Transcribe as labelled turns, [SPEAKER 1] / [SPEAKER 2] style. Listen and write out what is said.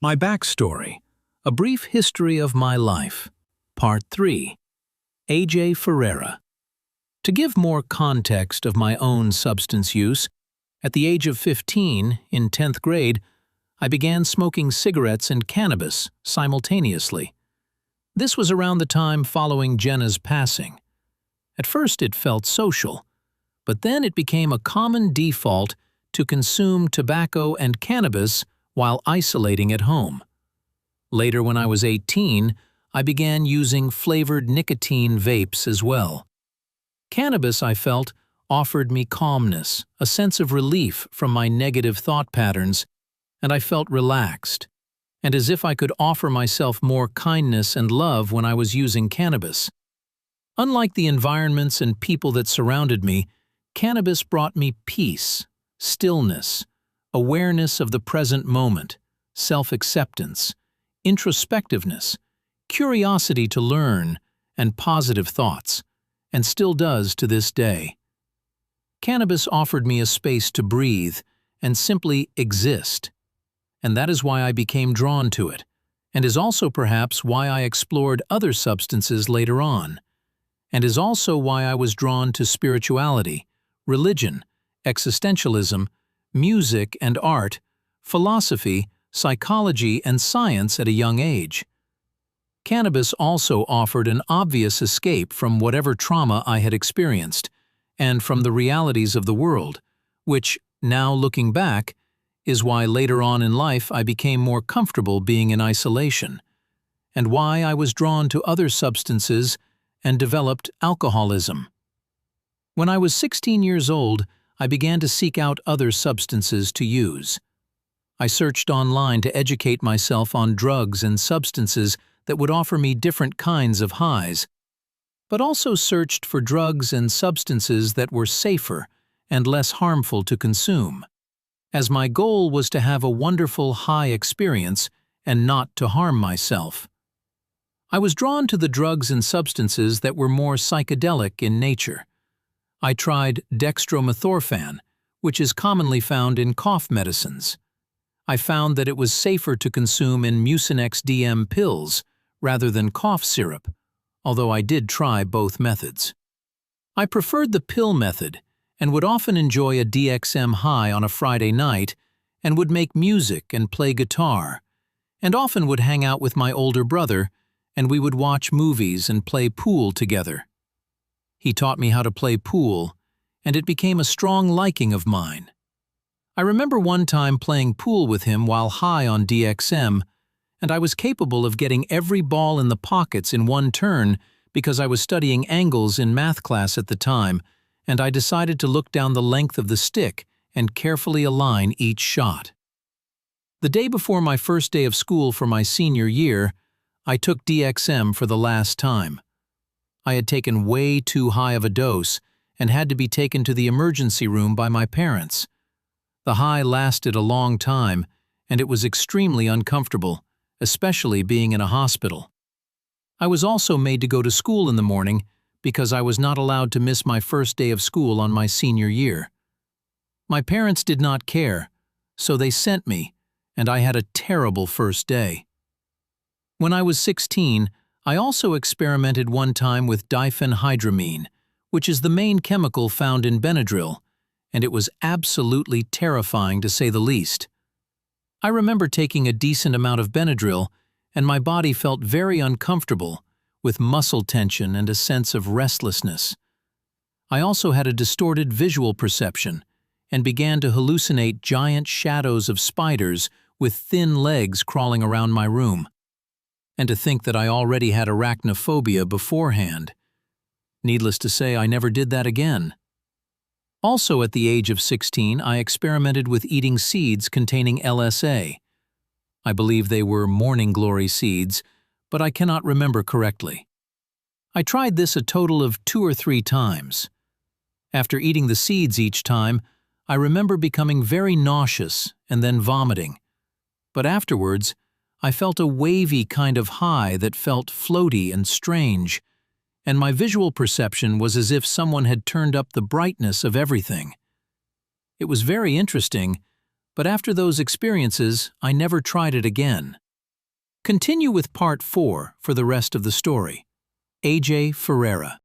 [SPEAKER 1] My backstory, a brief history of my life. Part 3. AJ Ferreira. To give more context of my own substance use, at the age of 15, in 10th grade, I began smoking cigarettes and cannabis simultaneously. This was around the time following Jenna's passing. At first it felt social, but then it became a common default to consume tobacco and cannabis while isolating at home. Later, when I was 18, I began using flavored nicotine vapes as well. Cannabis, I felt, offered me calmness, a sense of relief from my negative thought patterns, and I felt relaxed, and as if I could offer myself more kindness and love when I was using cannabis. Unlike the environments and people that surrounded me, cannabis brought me peace, stillness, awareness of the present moment, self-acceptance, introspectiveness, curiosity to learn, and positive thoughts, and still does to this day. Cannabis offered me a space to breathe and simply exist, and that is why I became drawn to it, and is also perhaps why I explored other substances later on, and is also why I was drawn to spirituality, religion, existentialism, music and art, philosophy, psychology, and science at a young age. Cannabis also offered an obvious escape from whatever trauma I had experienced, and from the realities of the world, which, now looking back, is why later on in life I became more comfortable being in isolation, and why I was drawn to other substances and developed alcoholism. When I was 16 years old, I began to seek out other substances to use. I searched online to educate myself on drugs and substances that would offer me different kinds of highs, but also searched for drugs and substances that were safer and less harmful to consume, as my goal was to have a wonderful high experience and not to harm myself. I was drawn to the drugs and substances that were more psychedelic in nature. I tried dextromethorphan, which is commonly found in cough medicines. I found that it was safer to consume in Mucinex DM pills rather than cough syrup, although I did try both methods. I preferred the pill method and would often enjoy a DXM high on a Friday night and would make music and play guitar, and often would hang out with my older brother and we would watch movies and play pool together. He taught me how to play pool, and it became a strong liking of mine. I remember one time playing pool with him while high on DXM, and I was capable of getting every ball in the pockets in one turn because I was studying angles in math class at the time, and I decided to look down the length of the stick and carefully align each shot. The day before my first day of school for my senior year, I took DXM for the last time. I had taken way too high of a dose and had to be taken to the emergency room by my parents. The high lasted a long time, and it was extremely uncomfortable, especially being in a hospital. I was also made to go to school in the morning because I was not allowed to miss my first day of school on my senior year. My parents did not care, so they sent me, and I had a terrible first day. When I was 16, I also experimented one time with diphenhydramine, which is the main chemical found in Benadryl, and it was absolutely terrifying to say the least. I remember taking a decent amount of Benadryl, and my body felt very uncomfortable, with muscle tension and a sense of restlessness. I also had a distorted visual perception, and began to hallucinate giant shadows of spiders with thin legs crawling around my room. And to think that I already had arachnophobia beforehand. Needless to say, I never did that again. Also at the age of 16, I experimented with eating seeds containing LSA. I believe they were morning glory seeds, but I cannot remember correctly. I tried this a total of 2 or 3 times. After eating the seeds each time, I remember becoming very nauseous and then vomiting. But afterwards, I felt a wavy kind of high that felt floaty and strange, and my visual perception was as if someone had turned up the brightness of everything. It was very interesting, but after those experiences, I never tried it again. Continue with Part 4 for the rest of the story. AJ Ferreira.